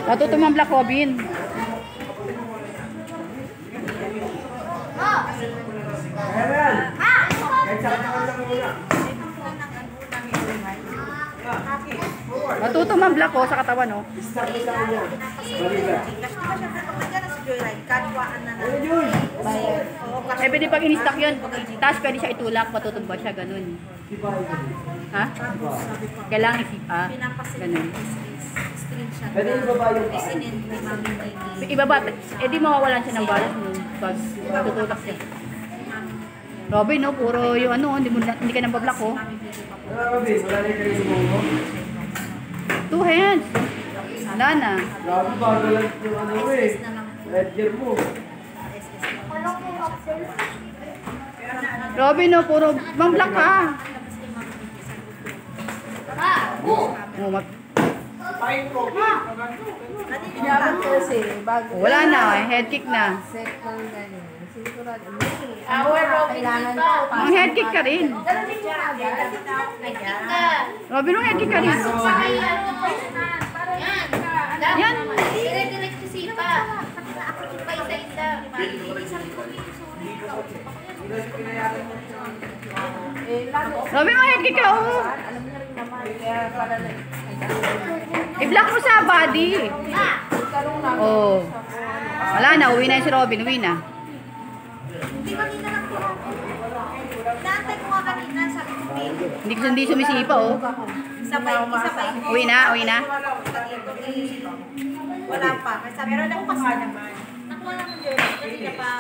Natutong Black Robin. Natutong Black ko sa katawan, no? Eh, pwede pag in-stock yun, tapos pwede siya itulak, matutumba siya, ganun. Ha? Kailangan isipa, ganun. Pwede ibaba yung Ibaba, eh di mawawalan siya ng balance nun pag tutulak siya. Robin, no? Puro yung ano, hindi ka nang bablock, oh. Robin, wala na kayo sumumo. 2 hands. Wala na. Grabe, bago lang yung ano eh. Red gear mo. Robin, no? Puro bang-block ka. Wala na, head kick na. Ang head kick ka rin. Robin, ang head kick ka rin. Yan. Dire-diretso sipa. Pa isa-isa. Robin, ang head kick ka, oh. I-block mo sa body. Oh. Wala na, uwi na si Robin, uwi na. Hindi kanina lang po. Naantay ko nga kanina, sabi ko, Hindi sumisipa, oh. Sabay. Uwi na, uwi na. Wala pa. Sabi ko, nakuha naman. Nakuha naman yun. Kanina pa.